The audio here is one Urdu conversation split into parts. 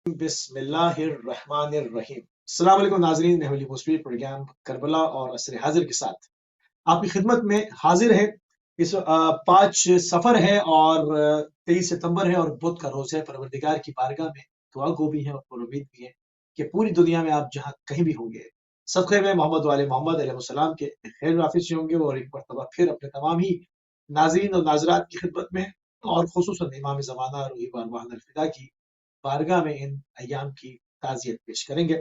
بسم اللہ الرحمن الرحیم۔ السلام علیکم ناظرین، نہولی موسیقی پروگرام کربلا اور عصر حاضر کے ساتھ آپ کی خدمت میں حاضر ہے۔ اس 5 سفر ہے اور 23 ستمبر ہے اور بدھ کا روز ہے۔ پروردگار کی بارگاہ میں دعا گو بھی ہے اور پر امید بھی ہے کہ پوری دنیا میں آپ جہاں کہیں بھی ہوں گے، صدقے میں محمد والے محمد علیہ السلام کے خیر حافظ ہوں گے، اور ایک مرتبہ پھر اپنے تمام ہی ناظرین اور ناظرات کی خدمت میں اور خصوصاً امام زمانہ روحی بارواحد الفدا کی بارگاہ میں ان ایام کی تعزیت پیش کریں گے۔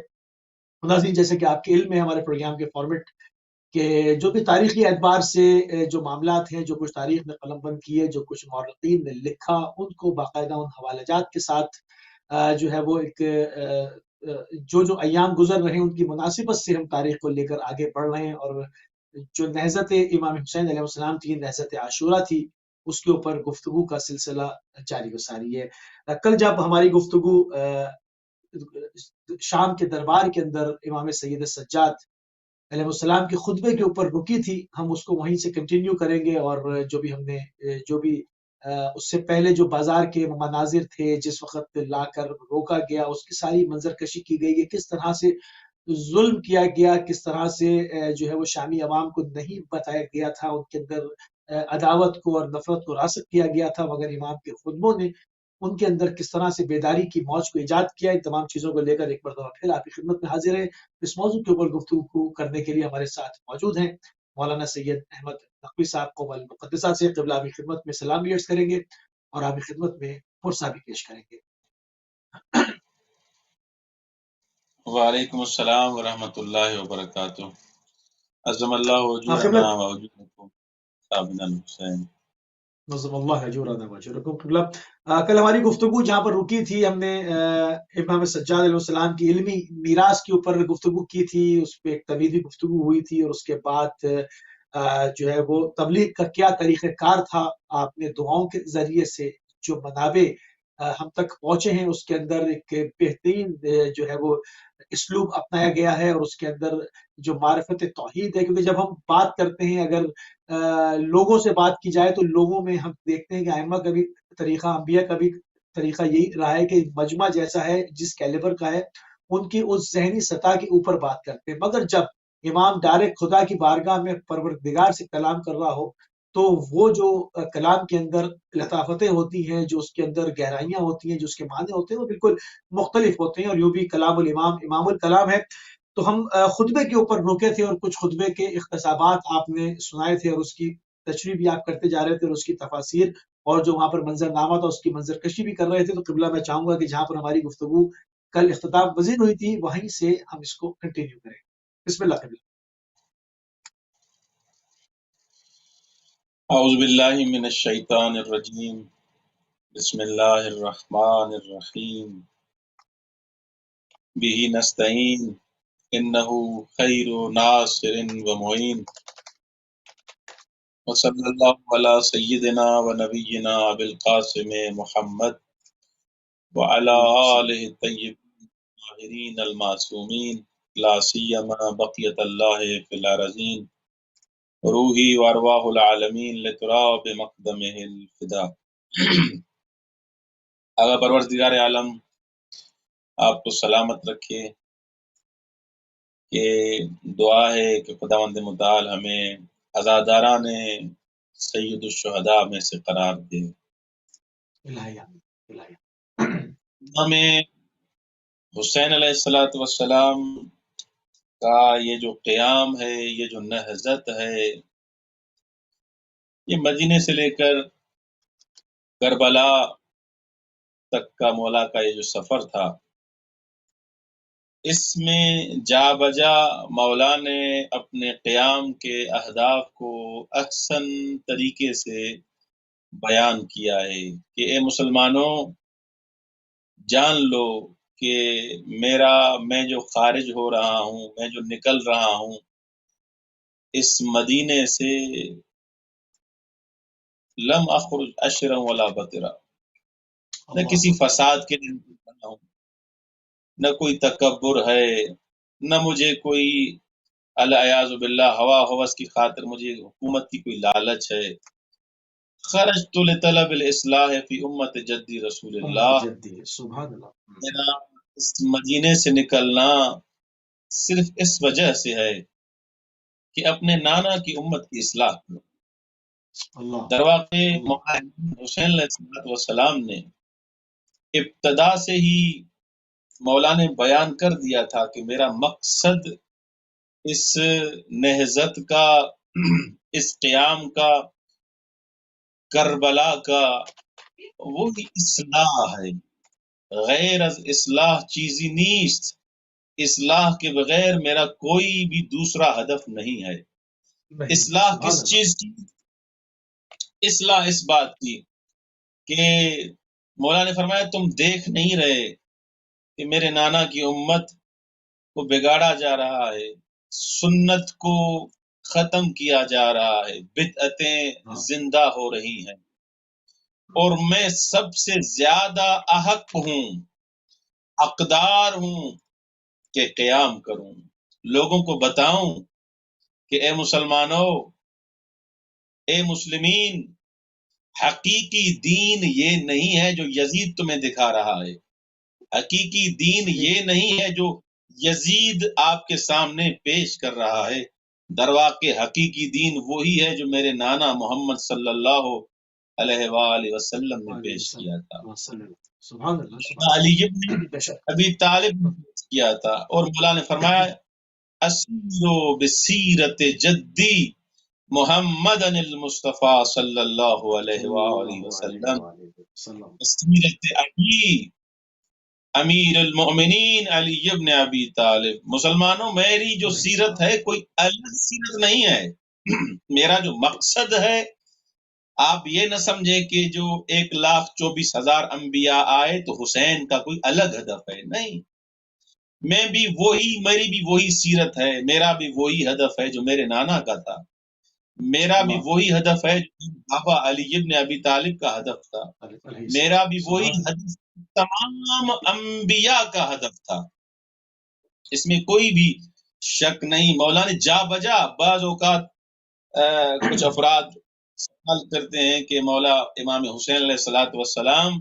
ناظرین، جیسے کہ آپ کے علم میں ہمارے پروگرام کے فارمیٹ کہ جو بھی تاریخی اعتبار سے جو معاملات ہیں، جو کچھ تاریخ میں قلم بند کیے، جو کچھ مورخین نے لکھا، ان کو باقاعدہ ان حوالہ جات کے ساتھ جو ہے وہ ایک جو ایام گزر رہے ہیں ان کی مناسبت سے ہم تاریخ کو لے کر آگے بڑھ رہے ہیں، اور جو نہضت امام حسین علیہ السلام تھی، نہضت عاشورہ تھی، اس کے اوپر گفتگو کا سلسلہ جاری و ساری ہے۔ کل جب ہماری گفتگو شام کے دربار کے اندر امام سید سجاد علیہ السلام کے خطبے کے اوپر رکی تھی، ہم اس کو وہیں سے کنٹینیو کریں گے، اور جو بھی ہم نے اس سے پہلے جو بازار کے مناظر تھے، جس وقت لا کر روکا گیا، اس کی ساری منظر کشی کی گئی ہے، کس طرح سے ظلم کیا گیا، کس طرح سے جو ہے وہ شامی عوام کو نہیں بتایا گیا تھا، ان کے اندر عداوت کو اور نفرت کو راسخ کیا گیا تھا، مگر امام کے خطبوں نے ان کے اندر کس طرح سے بیداری کی موج کو ایجاد کیا۔ ان تمام چیزوں کو لے کر ایک مرتبہ پھر آپ کی خدمت میں حاضر ہے۔ اس موضوع کے اوپر گفتگو کرنے کے لیے ہمارے ساتھ موجود ہیں مولانا سید احمد نقوی صاحب کو مقدسہ سے قبلہ آپ کی خدمت میں سلام عرض کریں گے اور آپ کی خدمت میں پرسہ بھی پیش کریں گے۔ وعلیکم السلام ورحمۃ اللہ وبرکاتہ۔ عظم اللہ وجورنا ووجورکم صابنا الحسین۔ نظم اللہ اجورنا واجورکم۔ قبلہ کل ہماری گفتگو جہاں پر رکی تھی، ہم نے امام سجاد علیہ السلام کی علمی میراث کے اوپر گفتگو کی تھی، اس پہ ایک طویل گفتگو ہوئی تھی، اور اس کے بعد جو ہے وہ تبلیغ کا کیا طریقہ کار تھا، آپ نے دعاؤں کے ذریعے سے جو منابع ہم تک پہنچے ہیں اس کے اندر ایک بہترین جو ہے وہ اسلوب اپنایا گیا ہے، اور اس کے اندر جو معرفت توحید ہے، کیونکہ جب ہم بات کرتے ہیں، اگر لوگوں سے بات کی جائے تو لوگوں میں ہم دیکھتے ہیں کہ ائمہ کا بھی طریقہ، انبیاء کا بھی طریقہ یہی رہا ہے کہ مجمع جیسا ہے، جس کیلیبر کا ہے ان کی اس ذہنی سطح کے اوپر بات کرتے ہیں، مگر جب امام ڈائریکٹ خدا کی بارگاہ میں پروردگار سے کلام کر رہا ہو تو وہ جو کلام کے اندر لطافتیں ہوتی ہیں، جو اس کے اندر گہرائیاں ہوتی ہیں، جو اس کے معنی ہوتے ہیں، وہ بالکل مختلف ہوتے ہیں، اور یوں بھی کلام الامام امام الکلام ہے۔ تو ہم خطبے کے اوپر روکے تھے، اور کچھ خطبے کے اقتباسات آپ نے سنائے تھے، اور اس کی تشریح بھی آپ کرتے جا رہے تھے، اور اس کی تفاسیر اور جو وہاں پر منظر نامہ تھا اس کی منظر کشی بھی کر رہے تھے۔ تو قبلہ میں چاہوں گا کہ جہاں پر ہماری گفتگو کل اختتام پذیر ہوئی تھی، وہیں سے ہم اس کو کنٹینیو کریں۔ بسم اللہ قبلہ۔ اعوذ باللہ من الشیطان الرجیم، بسم اللہ الرحمن الرحیم، بہ نستعین انہ خیر ناصر و معین، وصلی اللہ علی سیدنا و نبینا ابی القاسم محمد وعلی آلہ الطیبین الطاہرین المعصومین، لا سیما بقیت اللہ فی الارضین، روحی وارواح العالمین لتراب مقدمہ الفدا۔ اگر پروردگار عالم آپ کو سلامت رکھے، کہ دعا ہے کہ خداوند متعال ہمیں عزاداران سید الشہداء میں سے قرار دے۔ امام حسین علیہ السلام کا یہ جو قیام ہے، یہ جو نہضت ہے، یہ مدینے سے لے کر کربلا تک کا مولا کا یہ جو سفر تھا، اس میں جا بجا مولا نے اپنے قیام کے اہداف کو احسن طریقے سے بیان کیا ہے کہ اے مسلمانوں، جان لو کہ میں جو خارج ہو رہا ہوں، میں جو نکل رہا ہوں اس مدینے سے، لم اخرج اشرا ولا بطرا، نہ کسی فساد کے لیے نکلا ہوں، نہ کوئی تکبر ہے، نہ مجھے کوئی الیاذ باللہ ہوا ہوس کی خاطر مجھے حکومت کی کوئی لالچ ہے۔ خرجت لطلب الاصلاح فی امت جدی رسول اللہ، سبحان اللہ، میرا اس مدینے سے نکلنا صرف اس وجہ سے ہے کہ اپنے نانا کی امت کی اصلاح کرو۔ اللہ در واقع اللہ مولانا حسین علیہ السلام نے ابتدا سے ہی مولانا نے بیان کر دیا تھا کہ میرا مقصد اس نہضت کا، اس قیام کا، کربلا کا، وہی اصلاح ہے، غیر از اصلاح چیزی نیست، اصلاح کے بغیر میرا کوئی بھی دوسرا ہدف نہیں ہے۔ نہیں، اصلاح سبحان کس اللہ، چیز کی؟ اصلاح اس بات کی کہ مولا نے فرمایا تم دیکھ نہیں رہے کہ میرے نانا کی امت کو بگاڑا جا رہا ہے، سنت کو ختم کیا جا رہا ہے، بدعتیں ہاں زندہ ہو رہی ہیں، اور میں سب سے زیادہ احق ہوں، حقدار ہوں کہ قیام کروں، لوگوں کو بتاؤں کہ اے مسلمانوں، اے مسلمین، حقیقی دین یہ نہیں ہے جو یزید تمہیں دکھا رہا ہے، حقیقی دین یہ نہیں ہے جو یزید آپ کے سامنے پیش کر رہا ہے، در واقع حقیقی دین وہی ہے جو میرے نانا محمد صلی اللہ علیہ وآلہ وسلم نے پیش کیا تھا، سبحان اللہ، سبحان علی ابن اللہ، بے شک، ابی طالب نے پیش کیا تھا، اور مولا نے فرمایا اسیرو بسیرت جدی محمد المصطفیٰ صلی اللہ علیہ صلی وآلہ اللہ علیہ وسلم، وآلہ وسلم، سیرت علی امیر المؤمنین علی ابن ابی طالب۔ مسلمانوں، میری جو سیرت ہے کوئی الگ سیرت نہیں ہے، میرا جو مقصد ہے، آپ یہ نہ سمجھے کہ جو 1,24,000 انبیاء آئے تو حسین کا کوئی الگ ہدف ہے، نہیں، میں بھی وہی، میری بھی وہی سیرت ہے، میرا بھی وہی ہدف ہے جو میرے نانا کا تھا، میرا بھی اللہ وہی ہدف ہے جو بابا علی ابن ابی طالب کا ہدف تھا، علیہ میرا بھی السلام، وہی سبحان ہدف تمام انبیاء کا ہدف تھا، اس میں کوئی بھی شک نہیں۔ مولانا جا بجا بعض اوقات کچھ افراد سوال کرتے ہیں کہ مولا امام حسین علیہ السلام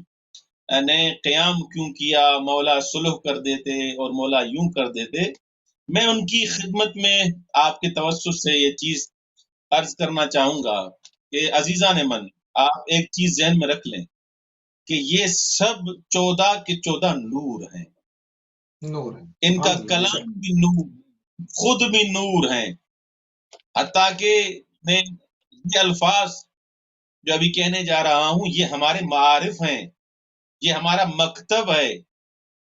نے قیام کیوں کیا، مولا صلح کر دیتے اور مولا یوں کر دیتے۔ میں ان کی خدمت میں آپ کے توسط سے یہ چیز عرض کرنا چاہوں گا کہ عزیزان من، آپ ایک چیز ذہن میں رکھ لیں کہ یہ سب 14 کے 14 نور ہیں، نور ہے، ان کا سبحان اللہ، بے کلام شک، بھی نور، خود بھی نور ہیں، حتیٰ کہ میں یہ الفاظ جو ابھی کہنے جا رہا ہوں یہ ہمارے معارف ہیں، یہ ہمارا مکتب ہے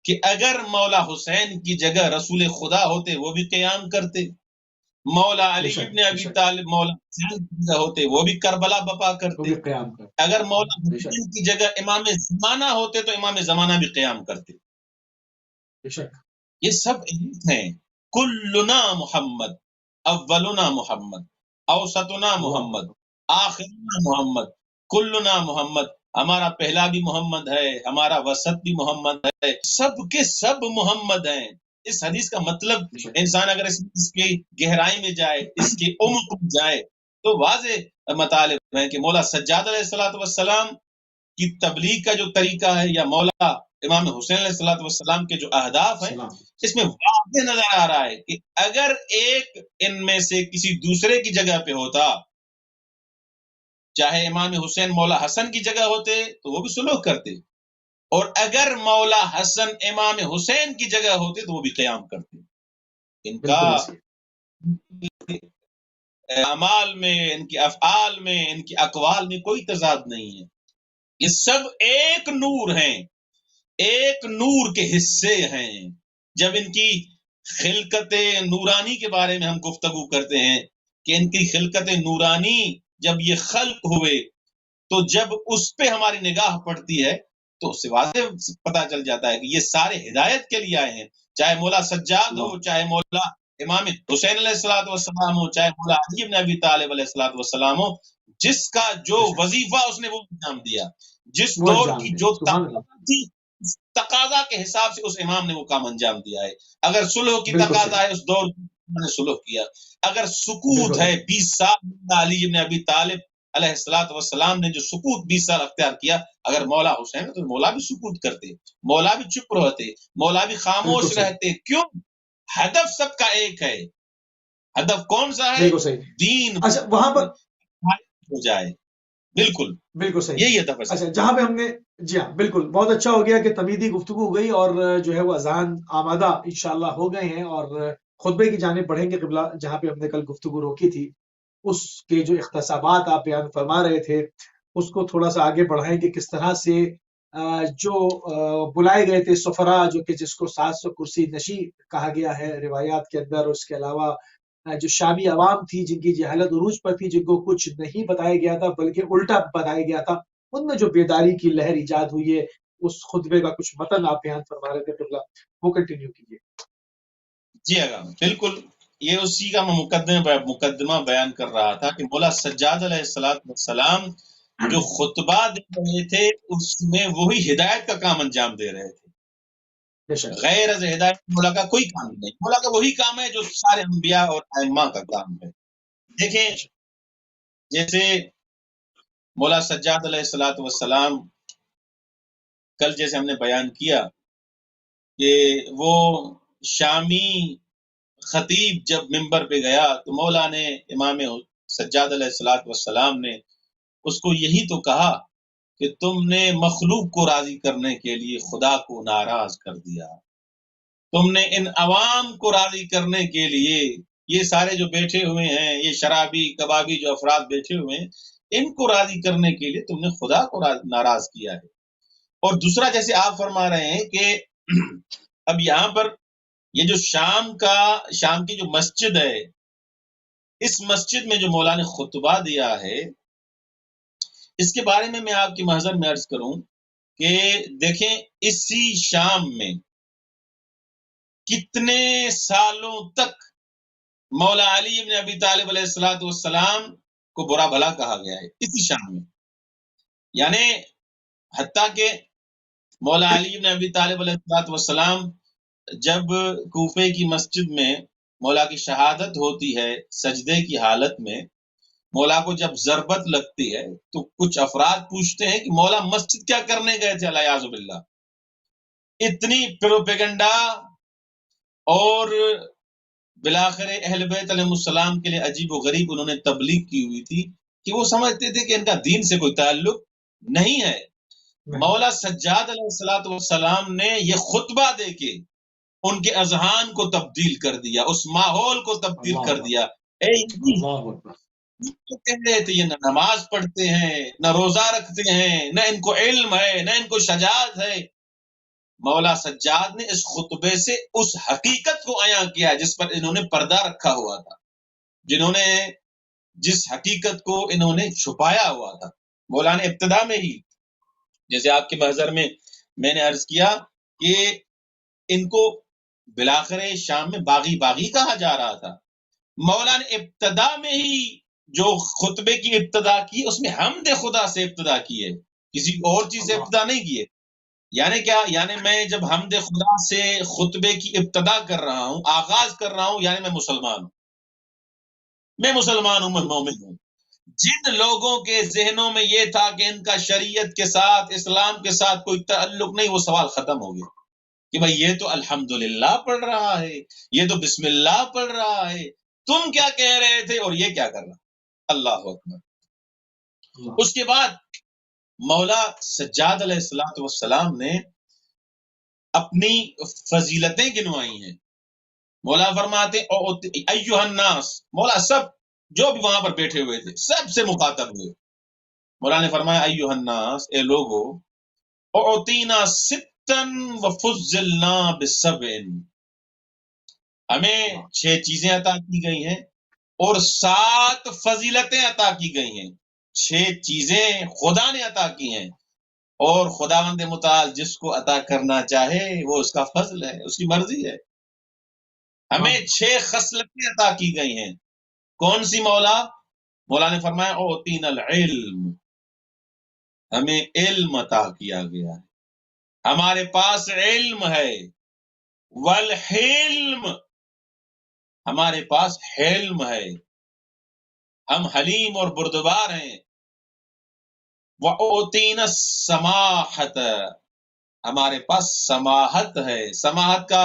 کہ اگر مولا حسین کی جگہ رسول خدا ہوتے وہ بھی قیام کرتے، مولا بے علی شک، ابن بے ابی شک، طالب مولا حسین کی جگہ ہوتے وہ بھی کربلا بپا وہ کرتے، بھی قیام کر، اگر مولا بے شک، حسین کی جگہ امام زمانہ ہوتے تو امام زمانہ بھی قیام کرتے، بے شک، یہ سب ایک ہیں، کلنا محمد، اولنا محمد، اوسطنا اللہ محمد، آخرنا محمد، کلنا محمد، ہمارا پہلا بھی محمد ہے، ہمارا وسط بھی محمد ہے، سب کے سب محمد ہیں۔ اس حدیث کا مطلب بے شک، انسان اگر اس کی گہرائی میں جائے، اس کے عمق میں جائے تو واضح مطالب ہے کہ مولا سجاد علیہ السلام کی تبلیغ کا جو طریقہ ہے یا مولا امام حسین علیہ السلام کے جو اہداف ہیں سلام، اس میں واضح نظر آ رہا ہے کہ اگر ایک ان میں سے کسی دوسرے کی جگہ پہ ہوتا، چاہے امام حسین مولا حسن کی جگہ ہوتے تو وہ بھی سلوک کرتے، اور اگر مولا حسن امام حسین کی جگہ ہوتے تو وہ بھی قیام کرتے۔ ان کا بالکل ایسے، اعمال میں، ان کے افعال میں، ان کے اقوال میں کوئی تضاد نہیں ہے، یہ سب ایک نور ہیں، ایک نور کے حصے ہیں۔ جب ان کی خلقت نورانی کے بارے میں ہم گفتگو کرتے ہیں کہ ان کی خلقت نورانی جب یہ خلق ہوئے تو جب اس پہ ہماری نگاہ پڑتی ہے تو اس سے واضح پتہ چل جاتا ہے کہ یہ سارے ہدایت کے لیے آئے ہیں، چاہے مولا سجاد ہو، چاہے مولا امام حسین علیہ السلام ہو، چاہے مولا علی بن ابی طالب علیہ السلام ہو، جس کا جو وظیفہ اس نے وہ انجام دیا، جس وہ دور انجام کی دیں، جو سبحان اللہ، تقاضا تھی اس تقاضا کے حساب سے اس امام نے وہ کام انجام دیا ہے۔ اگر صلح کی بالکل تقاضا صحیح، ہے اس دور میں نے صلح کیا، اگر سکوت بالکل ہے صحیح، 20 سال علی بن ابی طالب علیہ الصلوۃ والسلام نے جو سکوت 20 سال اختیار کیا، اگر مولا حسین ہے تو مولا بھی سکوت کرتے، مولا بھی چپ رہتے، مولا بھی خاموش بالکل صحیح، رہتے. کیوں؟ ہدف سب کا ایک ہے. ہدف کون سا ہے؟ بالکل صحیح. دین اچھا وہاں پر ہو جائے. بالکل بالکل صحیح. یہی ہدف ہے. اچھا جہاں پہ ہم نے جی ہاں بالکل بہت اچھا ہو گیا کہ تمیدی گفتگو ہو گئی اور جو ہے وہ اذان آمادہ انشاءاللہ ہو گئے ہیں اور خطبے کی جانب بڑھیں گے قبلہ. جہاں پہ ہم نے کل گفتگو روکی تھی اس کے جو اختصابات آپ بیان فرما رہے تھے اس کو تھوڑا سا آگے بڑھائیں گے، کس طرح سے جو بلائے گئے تھے سفراء، جو کہ جس کو 700 کرسی نشی کہا گیا ہے روایات کے اندر، اس کے علاوہ جو شامی عوام تھی جن کی جہالت عروج پر تھی، جن کو کچھ نہیں بتایا گیا تھا بلکہ الٹا بتایا گیا تھا، ان میں جو بیداری کی لہر ایجاد ہوئی ہے، اس خطبے کا کچھ متن آپ بیان فرما رہے تھے قبلہ، وہ کنٹینیو کیجیے. جی اگر بالکل یہ اسی کا میں مقدمہ بیان کر رہا تھا کہ مولا سجاد علیہ السلام جو خطبہ دے رہے تھے اس میں وہی ہدایت کا کام انجام دے رہے تھے. بے شک. غیر از ہدایت مولا کا کوئی کام نہیں. مولا کا وہی کام ہے جو سارے انبیاء اور ائمہ کا کام ہے. دیکھیں جیسے مولا سجاد علیہ السلام کل جیسے ہم نے بیان کیا کہ وہ شامی خطیب جب ممبر پہ گیا تو مولا نے امام سجاد علیہ السلام نے اس کو یہی تو کہا کہ تم نے مخلوق کو راضی کرنے کے لیے خدا کو ناراض کر دیا. تم نے ان عوام کو راضی کرنے کے لیے، یہ سارے جو بیٹھے ہوئے ہیں، یہ شرابی کبابی جو افراد بیٹھے ہوئے ہیں، ان کو راضی کرنے کے لیے تم نے خدا کو ناراض کیا ہے. اور دوسرا جیسے آپ فرما رہے ہیں کہ اب یہاں پر یہ جو شام کی جو مسجد ہے، اس مسجد میں جو مولا نے خطبہ دیا ہے، اس کے بارے میں آپ کی محضر میں عرض کروں کہ دیکھیں اسی شام میں کتنے سالوں تک مولا علی ابن ابی طالب علیہ السلام کو برا بھلا کہا گیا ہے اسی شام میں. یعنی حتیٰ کہ مولا علی ابن ابی طالب علیہ السلام جب کوفے کی مسجد میں مولا کی شہادت ہوتی ہے سجدے کی حالت میں، مولا کو جب ضربت لگتی ہے تو کچھ افراد پوچھتے ہیں کہ مولا مسجد کیا کرنے گئے تھے الیاذ باللہ. اتنی پروپیگنڈا اور بالآخر اہل بیت علیہ السلام کے لیے عجیب و غریب انہوں نے تبلیغ کی ہوئی تھی کہ وہ سمجھتے تھے کہ ان کا دین سے کوئی تعلق نہیں ہے. مولا سجاد علیہ السلام نے یہ خطبہ دے کے ان کے اذہان کو تبدیل کر دیا، اس ماحول کو تبدیل کر دیا. کہہ رہے تھے یہ نہ نماز پڑھتے ہیں، نہ روزہ رکھتے ہیں، نہ ان کو علم ہے، نہ ان کو شجاعت ہے. مولا سجاد نے اس خطبے سے اس حقیقت کو عیاں کیا جس پر انہوں نے پردہ رکھا ہوا تھا، جس حقیقت کو انہوں نے چھپایا ہوا تھا. مولا نے ابتدا میں ہی جیسے آپ کے محضر میں نے عرض کیا کہ ان کو بالآخر شام میں باغی کہا جا رہا تھا. مولا نے ابتدا میں ہی جو خطبے کی ابتدا کی اس میں حمد خدا سے ابتدا کی ہے، کسی اور چیز سے ابتدا نہیں کی ہے. یعنی کیا؟ یعنی میں جب حمد خدا سے خطبے کی ابتدا کر رہا ہوں، آغاز کر رہا ہوں، یعنی میں مسلمان ہوں، میں مومن ہوں. جن لوگوں کے ذہنوں میں یہ تھا کہ ان کا شریعت کے ساتھ اسلام کے ساتھ کوئی تعلق نہیں، وہ سوال ختم ہو گیا کہ بھائی یہ تو الحمدللہ پڑھ رہا ہے، یہ تو بسم اللہ پڑھ رہا ہے، تم کیا کہہ رہے تھے اور یہ کیا کر رہا. اللہ اکبر. اس کے بعد مولا سجاد علیہ السلام نے اپنی فضیلتیں گنوائی ہیں. مولا فرماتے ایھا الناس، مولا سب جو بھی وہاں پر بیٹھے ہوئے تھے سب سے مخاطب ہوئے. مولا نے فرمایا ایھا الناس، اے لوگو، اعطینا ستا وفضلنا بسبع، ہمیں 6 چیزیں عطا کی گئی ہیں اور 7 فضیلتیں عطا کی گئی ہیں. 6 چیزیں خدا نے عطا کی ہیں اور خداوند متعال جس کو عطا کرنا چاہے وہ اس کا فضل ہے، اس کی مرضی ہے. ہمیں 6 خصلتیں عطا کی گئی ہیں. کون سی مولا؟ مولا نے فرمایا اوتینا العلم، ہمیں علم عطا کیا گیا ہے، ہمارے پاس علم ہے. والحلم، ہمارے پاس حلم ہے، ہم حلیم اور بردبار ہیں. وَأُعْطِينَا السَّمَاحَةَ، ہمارے پاس سماحت ہے۔ سماحت کا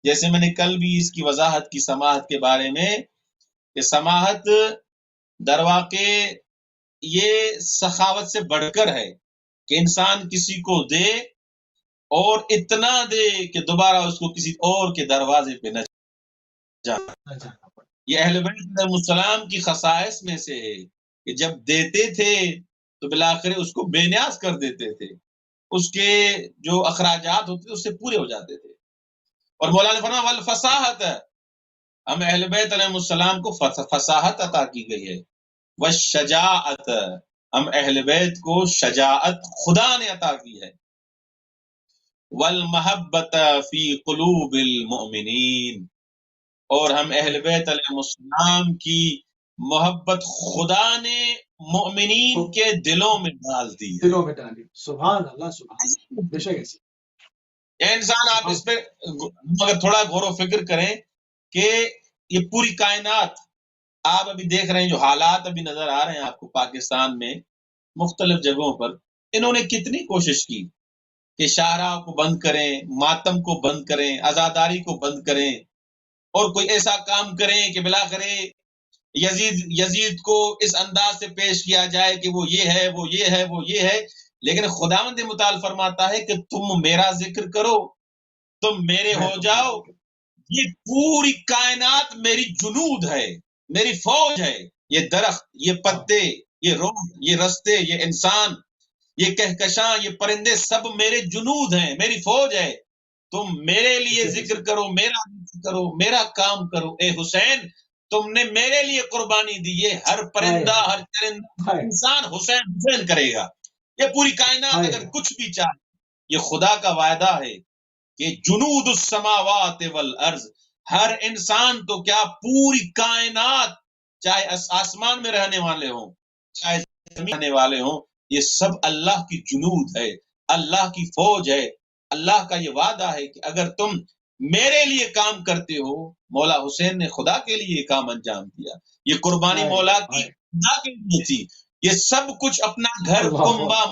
جیسے میں نے کل بھی اس کی وضاحت کی سماحت کے بارے میں، کہ سماحت در واقع یہ سخاوت سے بڑھ کر ہے کہ انسان کسی کو دے اور اتنا دے کہ دوبارہ اس کو کسی اور کے دروازے پہ نہ جانا۔ یہ اہل بیت علیہ السلام کی خصائص میں سے ہے کہ جب دیتے تھے تو بالآخر اس کو بے نیاز کر دیتے تھے، اس کے جو اخراجات ہوتے تھے اس سے پورے ہو جاتے تھے۔ اور مولا نے فرمایا والفصاحت، ہم اہل بیت علیہ السلام کو فصاحت عطا کی گئی ہے۔ والشجاعت، ہم اہل بیت کو شجاعت خدا نے عطا کی ہے۔ والمحبت فی قلوب المؤمنین، اور ہم اہل بیت علیہ السلام کی محبت خدا نے مؤمنین کے دلوں میں ڈال دی ہے۔ دلوں میں ڈالی، سبحان اللہ، سبحان اللہ، بے شک ایسی۔ انسان آپ اس پہ اگر تھوڑا غور و فکر کریں کہ یہ پوری کائنات آپ ابھی دیکھ رہے ہیں، جو حالات ابھی نظر آ رہے ہیں آپ کو پاکستان میں مختلف جگہوں پر، انہوں نے کتنی کوشش کی کہ شاہراہ کو بند کریں، ماتم کو بند کریں، عزاداری کو بند کریں، اور کوئی ایسا کام کریں کہ بالآخر یزید کو اس انداز سے پیش کیا جائے کہ وہ یہ ہے، وہ یہ ہے، وہ یہ ہے۔ لیکن خداوند متعال فرماتا ہے کہ تم میرا ذکر کرو، تم میرے ہو جاؤ، یہ پوری کائنات میری جنود ہے، میری فوج ہے۔ یہ درخت، یہ پتے، یہ روح، یہ رستے، یہ انسان، یہ کہکشاں، یہ پرندے، سب میرے جنود ہیں، میری فوج ہے۔ تم میرے لیے ذکر کرو، میرا ذکر کرو، میرا کام کرو۔ اے حسین، تم نے میرے لیے قربانی دی ہے، ہر پرندہ، ہر چرندہ، انسان حسین حسین کرے گا۔ یہ پوری کائنات اگر کچھ بھی چاہے، یہ خدا کا وعدہ ہے کہ جنود السماوات والارض، ہر انسان تو کیا پوری کائنات، چاہے آسمان میں رہنے والے ہوں، چاہے زمین میں رہنے والے ہوں، یہ سب اللہ کی جنود ہے، اللہ کی فوج ہے۔ اللہ کا یہ وعدہ ہے کہ اگر تم میرے لیے کام کرتے ہو، مولا حسین نے خدا کے لیے یہ کام انجام دیا، یہ قربانی مولا کی خدا کے لیے تھی، یہ سب کچھ اپنا گھر کنبا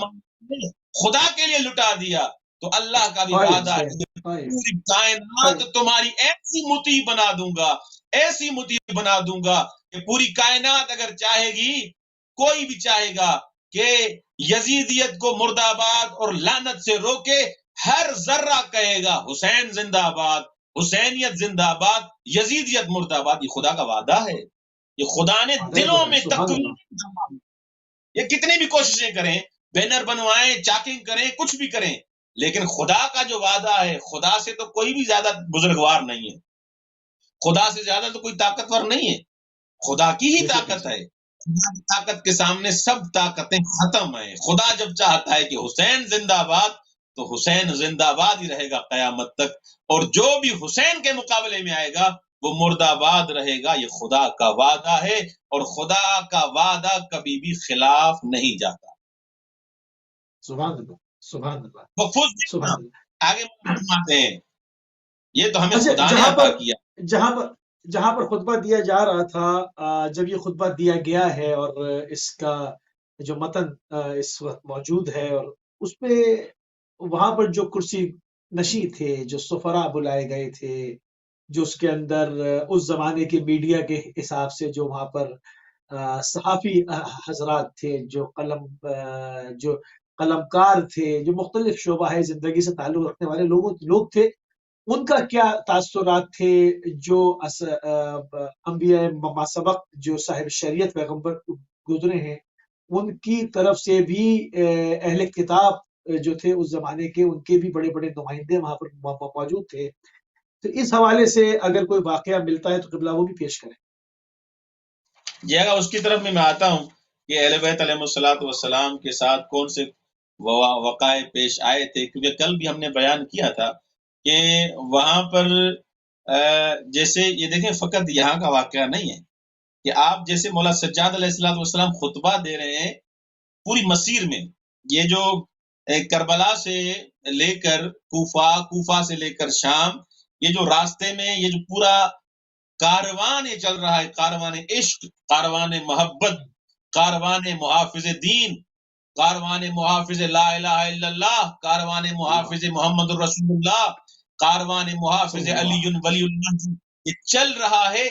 خدا کے لیے لٹا دیا۔ تو اللہ کا بھی وعدہ ہے پوری کائنات تمہاری ایسی مطیع بنا دوں گا، ایسی مطیع بنا دوں گا کہ پوری کائنات اگر چاہے گی، کوئی بھی چاہے گا کہ یزیدیت کو مرد آباد اور لعنت سے روکے، ہر ذرہ کہے گا حسین زندہ آباد، حسینیت زندہ آباد، یزیدیت مرد آباد۔ یہ خدا کا وعدہ ہے، یہ خدا نے دلوں میں تقویم، یہ کتنی بھی کوششیں کریں، بینر بنوائیں، چاکنگ کریں، کچھ بھی کریں، لیکن خدا کا جو وعدہ ہے، خدا سے تو کوئی بھی زیادہ بزرگوار نہیں ہے، خدا سے زیادہ تو کوئی طاقتور نہیں ہے، خدا کی ہی طاقت ہے۔ خدا کی طاقت کے سامنے سب طاقتیں ختم ہیں۔ خدا جب چاہتا ہے کہ حسین زندہ آباد، تو حسین زندہ آباد ہی رہے گا قیامت تک، اور جو بھی حسین کے مقابلے میں آئے گا وہ مرد آباد رہے گا۔ یہ خدا کا وعدہ ہے، اور خدا کا وعدہ کبھی بھی خلاف نہیں جاتا۔ سبحان اللہ، سبحان اللہ، سبحان اللہ۔ آگے فرماتے ہیں یہ تو ہمیں خدا نے عطا کیا۔ جہاں پر خطبہ دیا جا رہا تھا، جب یہ خطبہ دیا گیا ہے اور اس کا جو متن اس وقت موجود ہے، اور اس پہ وہاں پر جو کرسی نشی تھے، جو سفراء بلائے گئے تھے، جو اس کے اندر اس زمانے کے میڈیا کے حساب سے جو وہاں پر صحافی حضرات تھے، جو قلمکار تھے، جو مختلف شعبہ زندگی سے تعلق رکھنے والے لوگ تھے، ان کا کیا تاثرات تھے؟ جو انبیاء ماسبق، جو صاحب شریعت پیغمبر گزرے ہیں، ان کی طرف سے بھی اہل کتاب جو تھے اس زمانے کے، ان کے بھی بڑے بڑے نمائندے وہاں پر موجود تھے۔ تو اس حوالے سے اگر کوئی واقعہ ملتا ہے تو قبلہ وہ بھی پیش کریں۔ جی، اگر اس کی طرف میں آتا ہوں کہ اہل بیت علیہ السلام کے ساتھ کون سے وقائع پیش آئے تھے، کیونکہ کل بھی ہم نے بیان کیا تھا کہ وہاں پر جیسے یہ دیکھیں، فقط یہاں کا واقعہ نہیں ہے کہ آپ جیسے مولا سجاد علیہ السلام خطبہ دے رہے ہیں پوری مسیر میں، یہ جو کربلا سے لے کر کوفہ سے لے کر شام، یہ جو راستے میں یہ جو پورا کاروان یہ چل رہا ہے، کاروان عشق، کاروان محبت، کاروان محافظ دین، کاروان محافظ لا الہ الا اللہ، کاروان محافظ محمد الرسول اللہ، کاروان محافظ علی ولی اللہ، یہ چل رہا ہے۔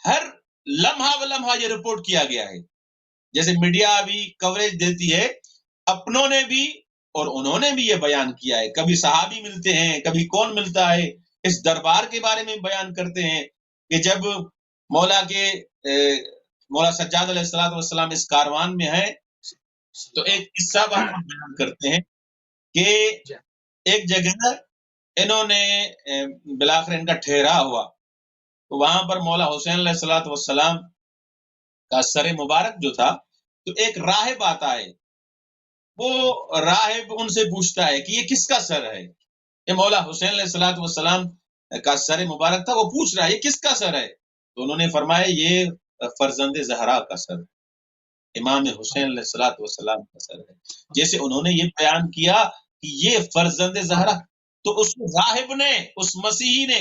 ہر لمحہ و لمحہ یہ رپورٹ کیا گیا ہے۔ جیسے میڈیا ابھی کوریج دیتی ہے، اپنوں نے بھی اور انہوں نے بھی یہ بیان کیا ہے، کبھی صحابی ملتے ہیں، کبھی کون ملتا ہے، اس دربار کے بارے میں بیان کرتے ہیں کہ جب مولا کے مولا سجاد علیہ السلام اس کاروان میں ہے تو ایک قصہ بیان کرتے ہیں کہ ایک جگہ انہوں نے بلاخر ان کا ٹھہرا ہوا، تو وہاں پر مولا حسین علیہ السلام کا سر مبارک جو تھا، تو ایک راہب آتا ہے، وہ راہب ان سے پوچھتا ہے کہ یہ کس کا سر ہے؟ یہ مولا حسین علیہ السلام کا سر مبارک تھا، وہ پوچھ رہا ہے یہ کس کا سر ہے؟ تو انہوں نے فرمایا یہ فرزند زہرا کا سر ہے، امام حسین علیہ السلام کا سر ہے۔ جیسے انہوں نے یہ بیان کیا کہ یہ فرزند زہرا، تو اس راہب نے، اس مسیحی نے،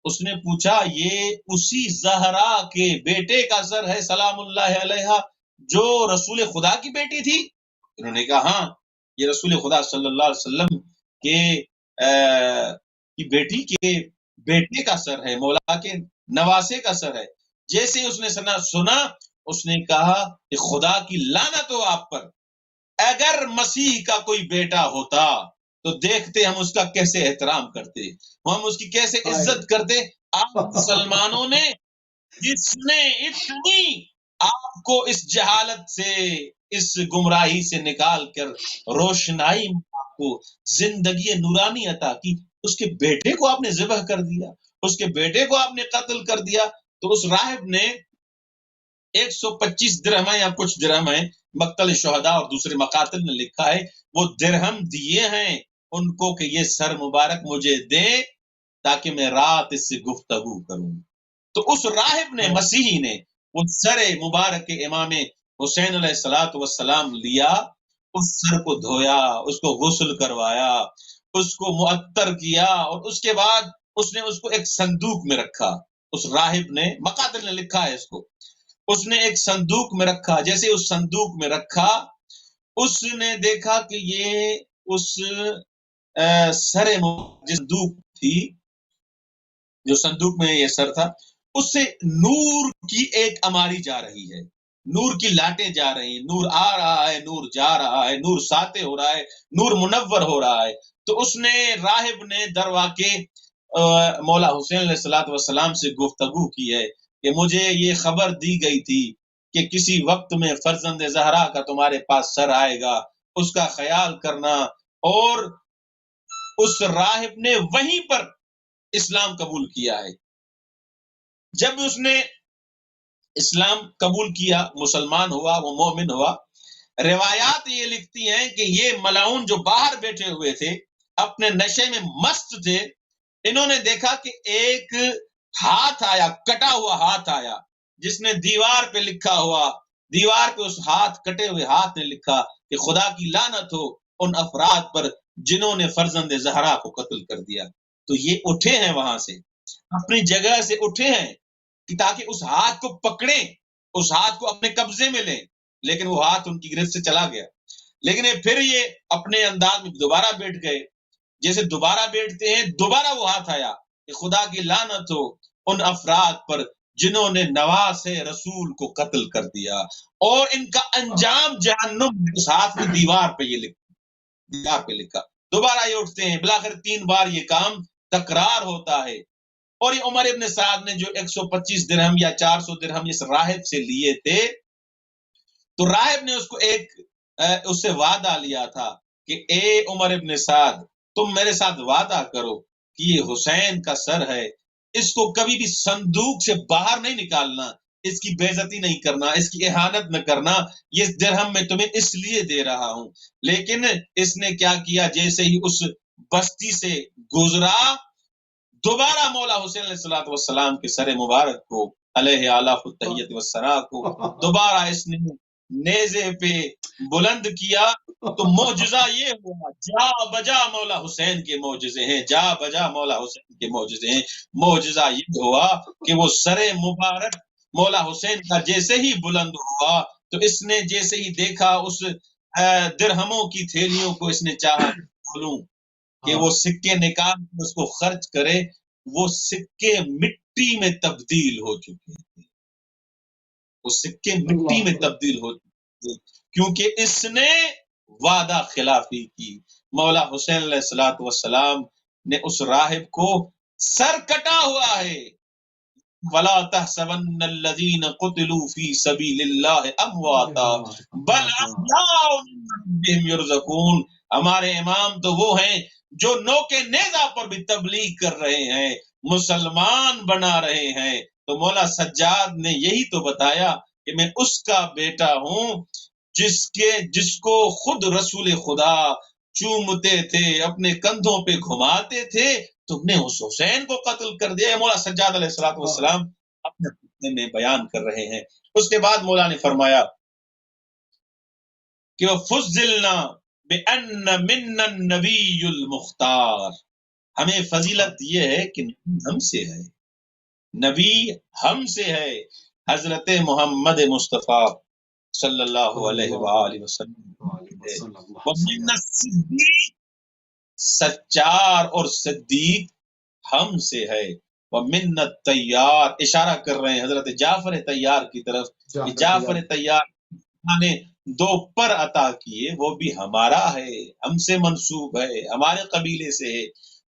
اس نے پوچھا یہ اسی زہرا کے بیٹے کا سر ہے سلام اللہ علیہا جو رسول خدا کی بیٹی تھی؟ انہوں نے کہا ہاں، یہ رسول خدا صلی اللہ علیہ وسلم کے کی بیٹی کے بیٹے کا سر ہے، مولا کے نواسے کا سر ہے۔ جیسے اس نے سنا، اس نے کہا کہ خدا کی لعنت ہو آپ پر، اگر مسیح کا کوئی بیٹا ہوتا تو دیکھتے ہم اس کا کیسے احترام کرتے، ہم اس کی کیسے عزت کرتے۔ آپ مسلمانوں نے، جس نے اتنی آپ کو اس جہالت سے، اس گمراہی سے نکال کر روشنائی میں آپ کو زندگی نورانی عطا کی، اس کے بیٹے کو آپ نے ذبح کر دیا، اس کے بیٹے کو آپ نے قتل کر دیا۔ تو اس راہب نے 125 درہم یا کچھ درہم ہے، مقتل شہداء اور دوسرے مقاتل نے لکھا ہے، وہ درہم دیے ہیں ان کو کہ یہ سر مبارک مجھے دیں تاکہ میں رات اس سے گفتگو کروں۔ تو اس راہب نے، مسیحی نے، وہ سر مبارک کے امام حسین علیہ السلام لیا، اس سر کو دھویا، اس کو غسل کروایا، اس کو معطر کیا، اور اس کے بعد اس نے اس کو ایک صندوق میں رکھا۔ اس راہب نے، مقاتل نے لکھا ہے اس کو، اس نے ایک صندوق میں رکھا۔ جیسے اس صندوق میں رکھا، اس نے دیکھا کہ یہ اس سر صندوق تھی، جو صندوق میں یہ سر تھا، اس سے نور کی ایک اماری جا رہی ہے، نور کی لاٹیں جا رہی ہیں، نور آ رہا ہے، نور جا رہا ہے، نور ساطع ہو رہا ہے، نور منور ہو رہا ہے۔ تو اس نے، راہب نے در واقع مولا حسین علیہ السلام سے گفتگو کی ہے کہ مجھے یہ خبر دی گئی تھی کہ کسی وقت میں فرزند زہرا کا تمہارے پاس سر آئے گا، اس کا خیال کرنا۔ اور اس راہب نے وہیں پر اسلام قبول کیا ہے۔ جب اس نے اسلام قبول کیا، مسلمان ہوا، وہ مومن ہوا، روایات یہ لکھتی ہیں کہ یہ ملعون جو باہر بیٹھے ہوئے تھے، اپنے نشے میں مست تھے، انہوں نے دیکھا کہ ایک ہاتھ آیا، کٹا ہوا ہاتھ آیا، جس نے دیوار پہ لکھا ہوا، دیوار پہ اس کٹے ہوئے ہاتھ نے لکھا کہ خدا کی لعنت ہو ان افراد پر جنہوں نے فرزند زہرا کو قتل کر دیا۔ تو یہ اٹھے ہیں وہاں سے، اپنی جگہ سے اٹھے ہیں کہ تاکہ اس ہاتھ کو پکڑیں، اس ہاتھ کو اپنے قبضے میں لیں، لیکن وہ ہاتھ ان کی گرفت سے چلا گیا۔ لیکن پھر یہ اپنے انداز میں دوبارہ بیٹھ گئے، جیسے دوبارہ بیٹھتے ہیں، دوبارہ وہ ہاتھ آیا کہ خدا کی لعنت ہو ان افراد پر جنہوں نے نواز رسول کو قتل کر دیا، اور ان کا انجام جہنم۔ اس ہاتھ میں دیوار پہ یہ لکھا، دوبارہ یہ اٹھتے ہیں، بلاخر 3 بار یہ کام تکرار ہوتا ہے۔ اور یہ عمر ابن سعد نے جو 125 درہم یا 400 درہم اس راہب سے لیے تھے، تو راہب نے اس کو اس سے وعدہ لیا تھا کہ اے عمر ابن سعد، تم میرے ساتھ وعدہ کرو کہ یہ حسین کا سر ہے، اس کو کبھی بھی صندوق سے باہر نہیں نکالنا، اس کی بے عزتی نہیں کرنا، اس کی اہانت نہ کرنا، یہ درہم میں تمہیں اس لیے دے رہا ہوں۔ لیکن اس نے کیا کیا، جیسے ہی اس بستی سے گزرا، دوبارہ مولا حسین علیہ السلام کے سر مبارک کو، علیہ آلاف التحیت والثناء کو، دوبارہ اس نے نیزے پہ بلند کیا۔ تو معجزہ یہ ہوا، جا بجا مولا حسین کے معجزے ہیں، جا بجا مولا حسین کے معجزے ہیں۔ معجزہ یہ ہوا کہ وہ سر مبارک مولا حسین کا جیسے ہی بلند ہوا، تو اس نے جیسے ہی دیکھا اس درہموں کی تھیلیوں کو اس نے چاہا کھولوں کہ وہ سکے نکال اس کو خرچ کرے، وہ سکے مٹی میں تبدیل ہو چکے تھے، وہ سکے مٹی میں تبدیل ہو چکے تھے، کیونکہ اس نے وعدہ خلافی کی۔ مولا حسین علیہ السلام نے اس راہب کو سر کٹا ہوا ہے، وَلَا تَحْسَبَنَّ الَّذِينَ قُتِلُوا فِي سَبِيلِ اللَّهِ أَمْوَاتًا بَلْ أَحْيَاءٌ عِندَ رَبِّهِمْ يُرْزَقُونَ۔ ہمارے امام تو وہ ہیں جو نوکے نیزہ پر بھی تبلیغ کر رہے ہیں، مسلمان بنا رہے ہیں۔ تو مولا سجاد نے یہی تو بتایا کہ میں اس کا بیٹا ہوں جس کو خود رسول خدا چومتے تھے، اپنے کندھوں پہ گھماتے تھے، تم نے اس حسین کو قتل کر دیا۔ مولا سجاد علیہ السلام اپنے خطبے میں بیان کر رہے ہیں۔ اس کے بعد مولا نے فرمایا کہ فضلنا بأن منا النبی المختار، ہمیں فضیلت یہ ہے کہ ہم سے ہے، نبی ہم سے ہے، حضرت محمد مصطفیٰ صلی اللہ علیہ وآلہ وسلم۔ ومن الصدیق، سچار اور صدیق ہم سے ہے، ومن الطیار، اشارہ کر رہے ہیں حضرت جعفر طیار کی طرف کہ جعفر طیار نے 2 پر عطا کیے، وہ بھی ہمارا ہے، ہم سے منسوب ہے، ہمارے قبیلے سے ہے۔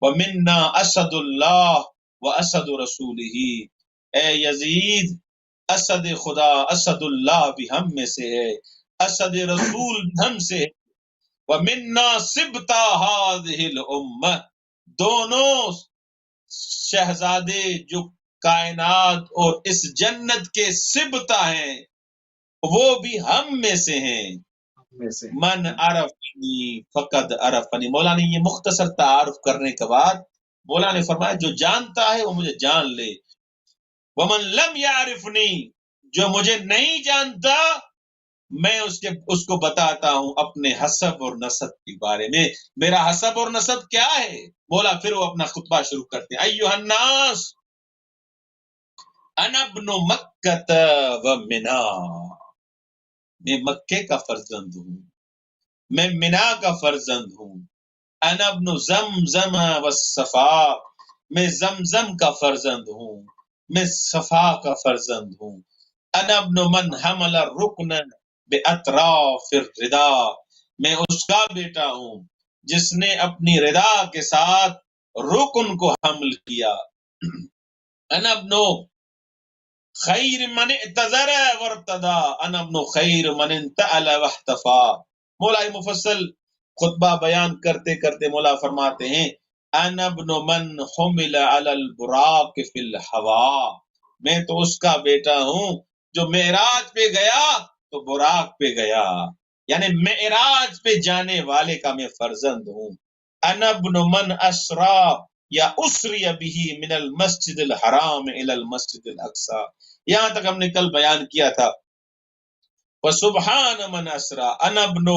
ومنا اسد اللہ و اسد رسولہ، اے یزید اسد خدا اسد اللہ بھی ہم میں سے ہے، اسد رسول بھی ہم سے ہے۔ ومنا سبتا هذه الامہ، دونوں شہزادے جو کائنات اور اس جنت کے سبتا ہیں وہ بھی ہم میں سے ہیں۔ من عرفنی فقد عرفنی، مولا نے یہ مختصر تعارف کرنے کے بعد مولا نے فرمایا جو جانتا ہے وہ مجھے جان لے، ومن لم یعرفنی، جو مجھے نہیں جانتا میں اس کو بتاتا ہوں اپنے حسب اور نسب کے بارے میں، میرا حسب اور نسب کیا ہے۔ مولا پھر وہ اپنا خطبہ شروع کرتے ہیں، ایھا الناس انا ابن مکۃ و منا، میں مکے کا فرزند ہوں، میں منا کا فرزند ہوں، انا ابن زمزم والصفا، میں زمزم کا فرزند ہوں، میں صفا کا فرزند ہوں، انا ابن من حمل الرکن باطراف الردا، میں اس کا بیٹا ہوں جس نے اپنی ردا کے ساتھ رکن کو حمل کیا، انا ابن خیر من اعتذر وارتدا، انا ابن خیر من انتعل واحتفا۔ مولا مفصل خطبہ بیان کرتے کرتے مولا فرماتے ہیں انا ابن من حمل علی البراق فی الہوا، میں تو اس کا بیٹا ہوں جو معراج پہ گیا تو براق پہ گیا، یعنی معراج پہ جانے والے کا میں فرزند ہوں۔ انا ابن من اسرا یا اسری به من المسجد الحرام الى المسجد الاقصی، یہاں تک ہم نے کل بیان کیا تھا وسبحان من اسرا، انا ابن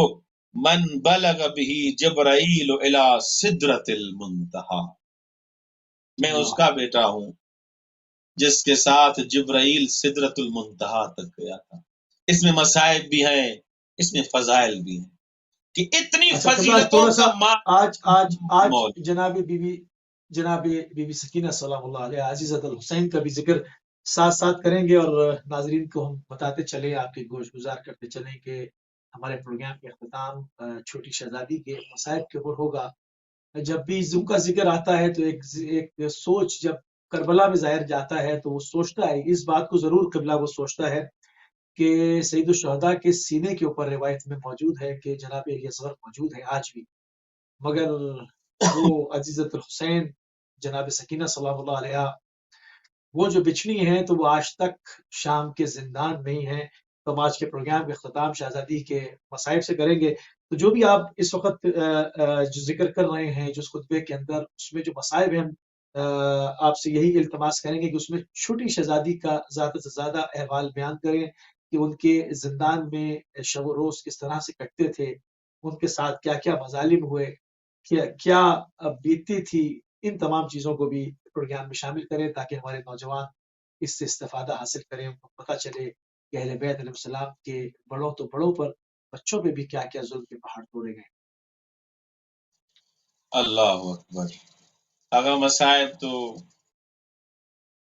من بلغ به جبرائیل الى سدرۃ المنتہی، میں اس کا بیٹا ہوں جس کے ساتھ جبرائیل سدرۃ المنتہی تک گیا تھا۔ اس میں مصائب بھی ہیں، اس میں فضائل بھی ہیں کہ اتنی فضیلتوں کا آج جناب بی بی سکینہ سلام اللہ علیہ عزیزۃ الحسین کا بھی ذکر ساتھ ساتھ کریں گے، اور ناظرین کو ہم بتاتے چلیں، آپ کے گوش گزار کرتے چلیں کہ ہمارے پروگرام کے اختتام چھوٹی شہزادی کے مصائب کے اوپر ہوگا۔ جب بھی ان کا ذکر آتا ہے تو ایک سوچ جب کربلا میں ظاہر جاتا ہے تو وہ سوچتا ہے اس بات کو، ضرور قبلہ وہ سوچتا ہے کہ سید الشہداء کے سینے کے اوپر روایت میں موجود ہے کہ جناب علی اصغر موجود ہے آج بھی، مگر وہ عزیزۃ الحسین جناب سکینہ سلام اللہ علیہ وہ جو بچھڑی ہیں تو وہ آج تک شام کے زندان میں ہی ہیں۔ تو ہم آج کے پروگرام کے اختتام شہزادی کے مصائب سے کریں گے، تو جو بھی آپ اس وقت جو ذکر کر رہے ہیں جو اس خطبے کے اندر، اس میں جو مصائب ہیں، آپ سے یہی التماس کریں گے کہ اس میں چھوٹی شہزادی کا زیادہ سے زیادہ احوال بیان کریں کہ ان کے زندان میں شب و روز کس طرح سے کٹتے تھے، ان کے ساتھ کیا کیا مظالم ہوئے، کیا بیتی تھی، ان تمام چیزوں کو بھی پروگرام میں شامل کریں تاکہ ہمارے نوجوان اس سے استفادہ حاصل کریں، ان کو پتہ چلے کہ اہل بیت علیہ السلام کے بڑوں تو بڑوں پر بچوں پہ بھی کیا کیا ظلم کے پہاڑ توڑے گئے. اللہ اکبر. اگر مصائب تو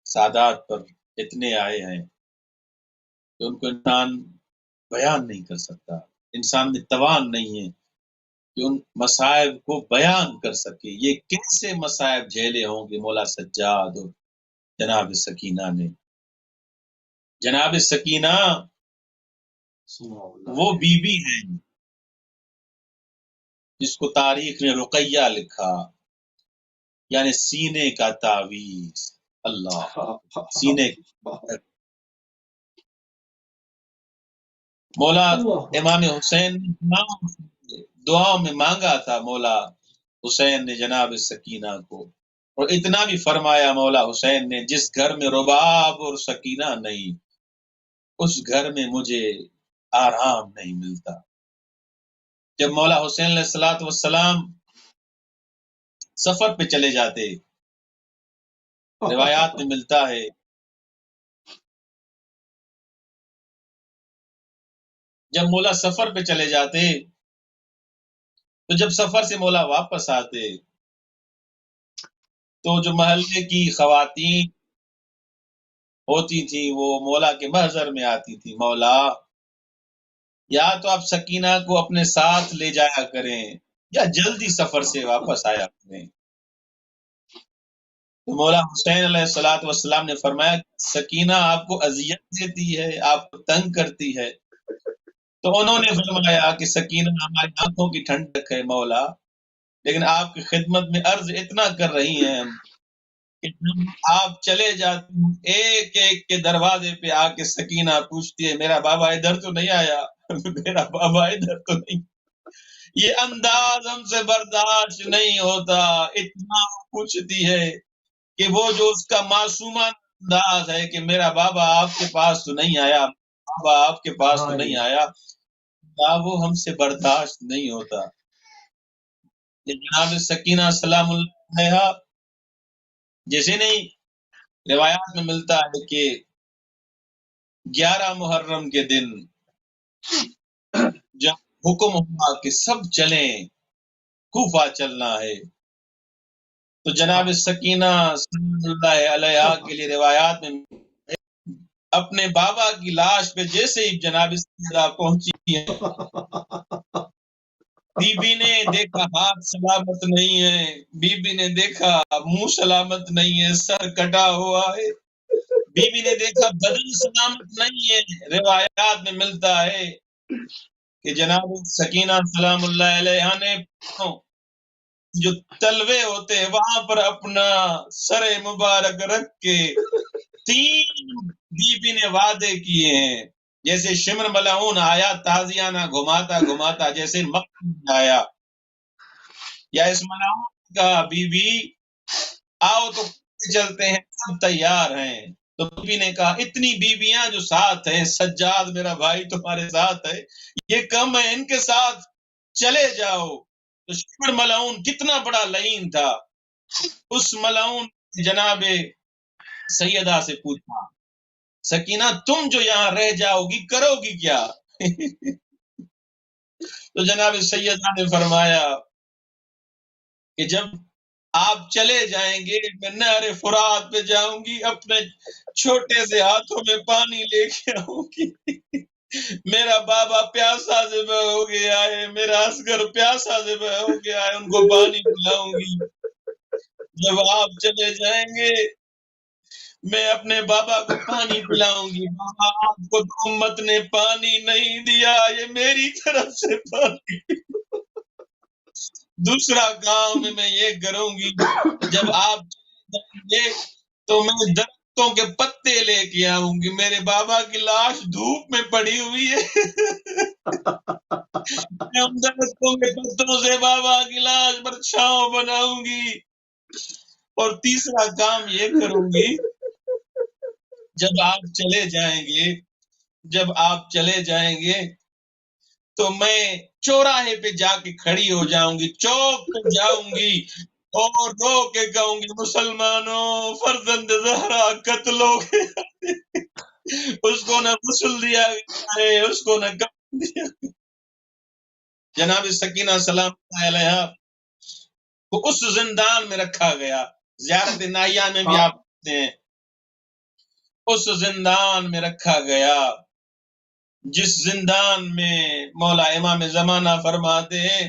سادات پر اتنے آئے ہیں کہ ان کو انسان بیان نہیں کر سکتا. انسان میں توان نہیں ہے کہ ان مصائب کو بیان کر سکے. یہ کیسے مصائب جھیلے ہوں گے مولا سجاد اور جناب سکینہ نے. جناب سکینہ وہ بی بی ہیں جس کو تاریخ نے رقیہ لکھا، یعنی سینے کا تعویذ. اللہ سینے. مولا امام حسین نے دعا میں مانگا تھا مولا حسین نے جناب سکینہ کو، اور اتنا بھی فرمایا مولا حسین نے، جس گھر میں رباب اور سکینہ نہیں اس گھر میں مجھے آرام نہیں ملتا. جب مولا حسین علیہ الصلوۃ والسلام سفر پہ چلے جاتے، روایات میں ملتا ہے جب مولا سفر پہ چلے جاتے تو جب سفر سے مولا واپس آتے تو جو محلے کی خواتین ہوتی تھیں وہ مولا کے محضر میں آتی تھی، مولا یا تو آپ سکینہ کو اپنے ساتھ لے جایا کریں یا جلدی سفر سے واپس آیا کریں. تو مولا حسین علیہ الصلوۃ والسلام نے فرمایا سکینہ آپ کو اذیت دیتی ہے، آپ کو تنگ کرتی ہے. تو انہوں نے فرمایا کہ سکینہ ہماری آنکھوں کی ٹھنڈک ہے مولا، لیکن آپ کی خدمت میں عرض اتنا کر رہی ہیں ہم کہ جب آپ چلے جاتے ہیں ایک ایک کے دروازے پہ آ کے سکینہ پوچھتی ہے میرا بابا ادھر تو نہیں آیا میرا بابا ادھر تو نہیں. یہ انداز ہم سے برداشت نہیں ہوتا. اتنا پوچھتی ہے کہ وہ جو اس کا معصومانہ انداز ہے کہ میرا بابا آپ کے پاس تو نہیں آیا، بابا آپ کے پاس تو نہیں آیا، وہ ہم سے برداشت نہیں ہوتا. جناب سکینہ سلام اللہ علیہا جیسے نہیں روایات میں ملتا ہے کہ 11 محرم کے دن جب حکم ہوا کہ سب چلیں کوفہ چلنا ہے تو جناب سکینہ سلام اللہ علیہا کے لیے روایات میں اپنے بابا کی لاش پہ جیسے ہی جناب سیدہ پہنچی ہے بی بی نے دیکھا ہاتھ سلامت نہیں ہے، بی بی نے دیکھا منہ سلامت نہیں ہے، سر کٹا ہوا ہے، بی بی نے دیکھا بدن سلامت نہیں ہے. روایات میں ملتا ہے کہ جناب سکینہ سلام اللہ علیہا نے جو تلوے ہوتے ہیں وہاں پر اپنا سر مبارک رکھ کے 3 بی بی نے وعدے کیے ہیں. جیسے شمر ملعون آیا تازیانہ گھماتا گھماتا جیسے مکہ میں آیا، یا اس ملعون کا بی بی آؤ تو چلتے ہیں سب تیار ہیں. تو بی نے کہا اتنی بیویاں جو ساتھ ہیں، سجاد میرا بھائی تمہارے ساتھ ہے، یہ کم ہے، ان کے ساتھ چلے جاؤ. تو شمر ملعون کتنا بڑا لعین تھا، اس ملعون جناب سیدہ سے پوچھا سکینہ تم جو یہاں رہ جاؤ گی کرو گی کیا؟ تو جناب سیدہ نے فرمایا کہ جب آپ چلے جائیں گے میں نہر فرات پہ جاؤں گی، اپنے چھوٹے سے ہاتھوں میں پانی لے کے آؤں گی. میرا بابا پیاسا سے ہو گیا ہے، میرا اصغر پیاسا سے ہو گیا ہے، ان کو پانی پلاؤں گی. جب آپ چلے جائیں گے میں اپنے بابا کو پانی پلاؤں گی. بابا آپ کو تو امت نے پانی نہیں دیا، یہ میری طرف سے پانی. دوسرا کام میں یہ کروں گی جب آپ جائیں گے تو میں درختوں کے پتے لے کے آؤں گی. میرے بابا کی لاش دھوپ میں پڑی ہوئی ہے میں ان درختوں کے پتوں سے بابا کی لاش پر چھاؤں بناؤں گی. اور تیسرا کام یہ کروں گی جب آپ چلے جائیں گے تو میں چوراہے پہ جا کے کھڑی ہو جاؤں گی، چوک پہ جاؤں گی اور رو کے کہوں گی مسلمانوں فرزند زہرا قتل ہو گیا اس کو نہ غسل دیا گیا ہے، اس کو نہ کفن دیا. جناب سکینہ سلام علیہ کو اس زندان میں رکھا گیا. زیارت ناہیہ میں بھی آپ دیکھتے ہیں اس زندان میں رکھا گیا جس زندان میں مولا امام زمانہ فرماتے ہیں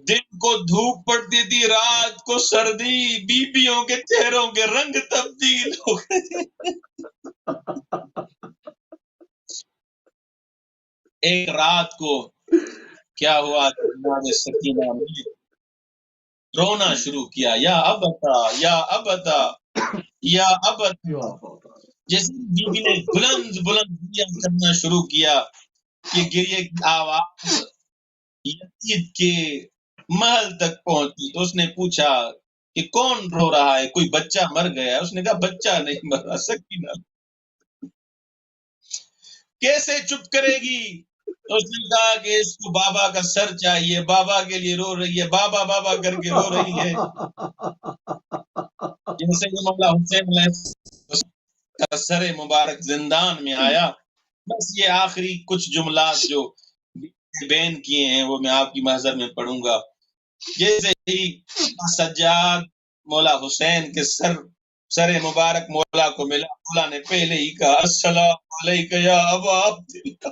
دن کو دھوپ پڑتی تھی، رات کو سردی، بیبیوں کے چہروں کے رنگ تبدیل ہو گئے. ایک رات کو کیا ہوا، جناب سکینہ نے رونا شروع کیا، یا ابتا یا ابتا یا ابتا. جیسے بیوی نے بلند بلند گریہ کرنا شروع کیا، یہ گریہ کی آواز یزید کے محل تک پہنچی. اس نے پوچھا کہ کون رو رہا ہے، کوئی بچہ مر گیا؟ اس نے کہا بچہ نہیں مرا. سکینہ کیسے چپ کرے گی؟ اس نے کہا کہ اس کو بابا کا سر چاہیے، بابا کے لیے رو رہی ہے، بابا بابا کر کے رو رہی ہے. جیسے کہ مولا حسین علیہ کا سر مبارک زندان میں آیا، بس یہ آخری کچھ جملات جو بین کیے ہیں وہ میں آپ کی محضر میں پڑھوں گا. جیسے ہی سجاد مولا حسین کے سر مبارک مولا کو ملا، مولا نے پہلے ہی کہا السلام علیکم یا ابا عبداللہ.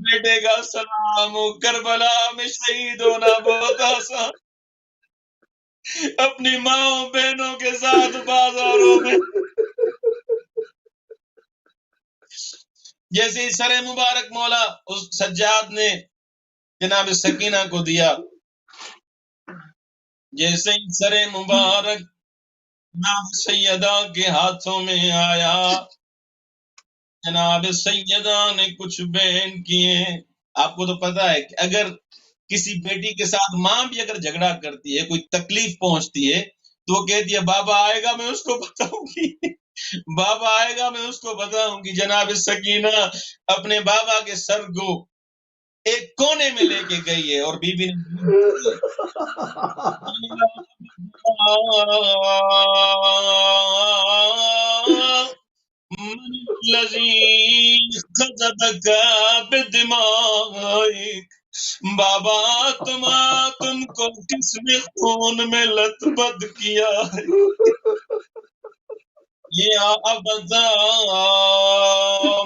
بیٹے کا سلام، کربلا میں شہید ہونا بہت آسان، اپنی ماں بہنوں کے ساتھ بازاروں میں. جیسے ہی سر مبارک مولا اس سجاد نے جناب سکینہ کو دیا، جیسے ہی سر مبارک جناب سیدہ کے ہاتھوں میں آیا، جناب سیدہ نے کچھ بیان کیے. آپ کو تو پتا ہے کہ اگر کسی بیٹی کے ساتھ ماں بھی اگر جھگڑا کرتی ہے، کوئی تکلیف پہنچتی ہے، تو وہ کہتی ہے بابا آئے گا میں اس کو بتاؤں گی، بابا آئے گا میں اس کو بتاؤں گی. جناب سکینہ اپنے بابا کے سر کو ایک کونے میں لے کے گئی ہے اور بی بی نے بابا تم کو کس نے خون میں لت پت کیا ہے؟ یا ابدا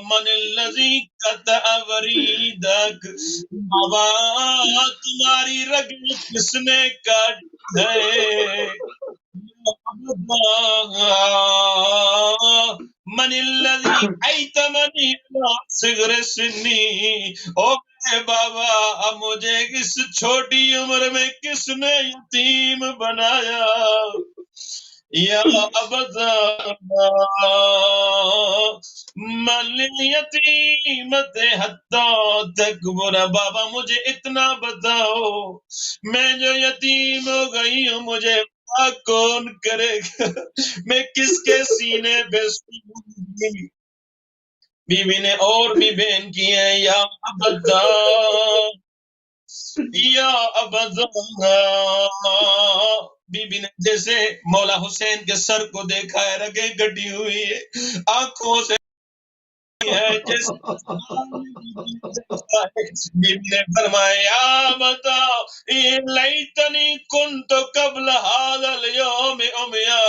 من الذی قطع وریدک، بابا تمہاری رگ کس نے کاٹی ہے؟ من الذی ایتمنی صغر سنی، او میرے بابا اب مجھے اس چھوٹی عمر میں کس نے یتیم بنایا؟ یا ابدا من یتیمت حتی تکبر، بابا مجھے اتنا بتاؤ میں جو یتیم ہو گئی ہوں مجھے کون کرے گا، میں کس کے سینے پہ سوں گی؟ بیوی نے اور بھی بین کی ہیں، یا ابدا یا ابدا. بی بی نے جیسے مولا حسین کے سر کو دیکھا ہے، رگیں کٹی ہوئی ہے، آنکھوں سے ہے جیسے بی بی نے فرمایا بتاؤ لیتنی کنت قبل هذا اليوم امیا،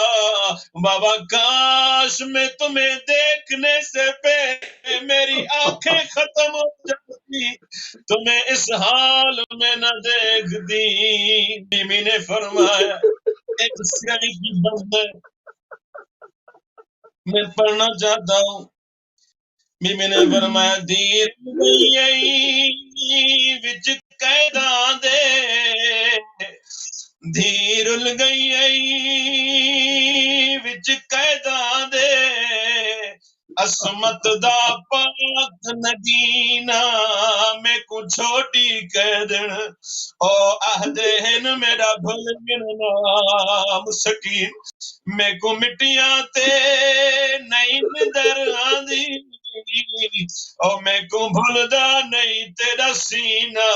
بابا کاش میں تمہیں دیکھنے سے پہلے میری آنکھیں ختم ہو جاتی، تمہیں اس حال میں نہ دیکھتی. بی بی نے فرمایا ایک سیاہی کی بند ہے میں پڑھنا چاہتا ہوں. بی بی نے فرمایا دیر گئی وچ قیداں دے، دیر گئی وچ قیداں دے، عصمت دا پاک نگینا میں کو چھوٹی قیدن، او عہدے ہن میرا بھل گن نام سکین، میں کو مٹیاں تے نہیں ندر آندی، او میں کو بھولدا نہیں تیرا سینہ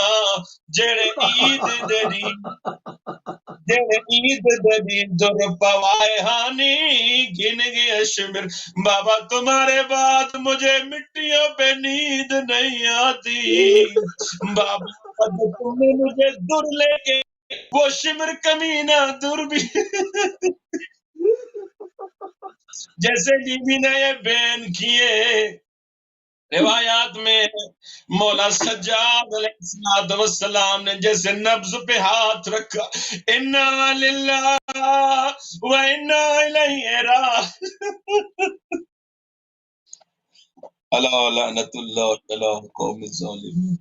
جڑے عید دری عید دری در پوائے ہانی گن گیا شمر بابا تمہارے بعد مجھے مٹیوں پہ نیند نہیں آتی بابا تم نے مجھے در لے کے وہ شمر کمینہ در بھی جیسے بی بی نے یہ بیان کیے روایات میں مولا سجاد علیہ السلام نے جیسے نبض پہ ہاتھ رکھا انا للہ و انا الیہ راجعون الا لعنت اللہ علی قوم الظالمین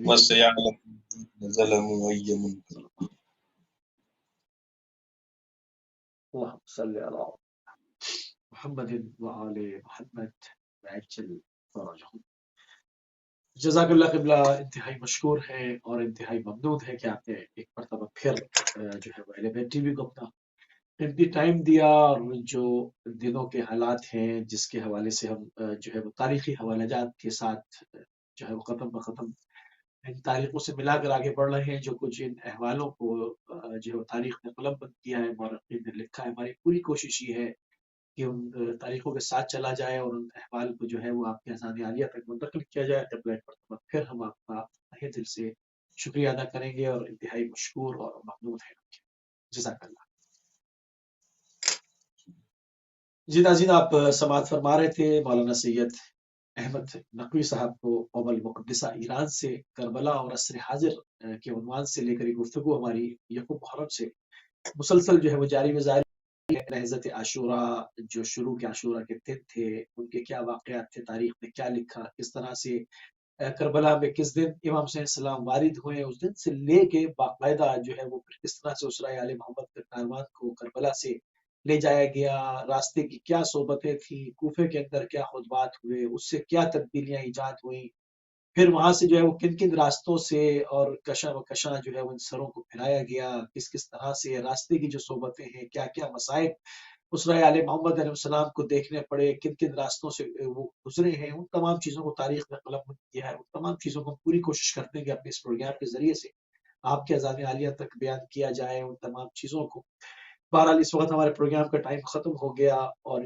وسيعلم ظلموا أي منكر. اللهم صل على محمد وآل محمد وعجل فرجهم. جزاک اللہ قبلہ انتہائی مشکور ہے اور انتہائی ممنون ہے کہ آپ نے ایک مرتبہ پھر جو ہے وہ ایلیمنٹ ٹی وی کو اپنا قیمتی ٹائم دیا، اور جو دنوں کے حالات ہیں جس کے حوالے سے ہم جو ہے وہ تاریخی حوالہ جات کے ساتھ جو ہے وہ ختم بختم ان تاریخوں سے ملا کر آگے بڑھ رہے ہیں، جو کچھ ان احوالوں کو جو ہے تاریخ نے قلم بند کیا ہے، مورخین نے لکھا ہے، ہماری پوری کوشش یہ ہے کہ ان تاریخوں کے ساتھ چلا جائے اور ان احوال کو جو ہے وہ آپ کے اذان عالیہ تک منتقل کیا جائے. قبلہ مرتبہ پھر ہم آپ کا تہہ دل سے شکریہ ادا کریں گے اور انتہائی مشکور اور ممنون ہیں. جزاک اللہ. جی ناظرین، آپ سماعت فرما رہے تھے مولانا سید احمد نقوی صاحب کو قوم المقدسہ ایران سے کربلا اور عصر حاضر کے عنوان سے لے کر یہ گفتگو ہماری یکم محرم سے مسلسل جو ہے وہ جاری و ساری ہے. نہضت عاشوراء، جو شروع کے عاشوراء کے دن تھے، ان کے کیا واقعات تھے، تاریخ میں کیا لکھا، کس طرح سے کربلا میں کس دن امام حسین السلام وارد ہوئے، اس دن سے لے کے باقاعدہ جو ہے وہ کس طرح سے اسرائے آل محمد کے کاروان کو کربلا سے لے جایا گیا، راستے کی کیا صحبتیں تھیں، کوفے کے اندر کیا خطبات ہوئے، اس سے کیا تبدیلیاں ایجاد ہوئیں، پھر وہاں سے جو ہے وہ کن کن راستوں سے اور کشاں و کشاں جو ہے وہ ان سروں کو پھیرایا گیا، کس کس طرح سے راستے کی جو صحبتیں ہیں، کیا کیا مصائب اسرائے آل محمد علیہ السلام کو دیکھنے پڑے، کن کن راستوں سے وہ گزرے ہیں، ان تمام چیزوں کو تاریخ میں قلم بند کیا ہے. ان تمام چیزوں کو پوری کوشش کرتے ہیں کہ اپنے اس پروگرام کے ذریعے سے آپ کے اذان عالیہ تک بیان کیا جائے ان تمام چیزوں کو. بہرحال اس وقت ہمارے پروگرام کا ٹائم ختم ہو گیا اور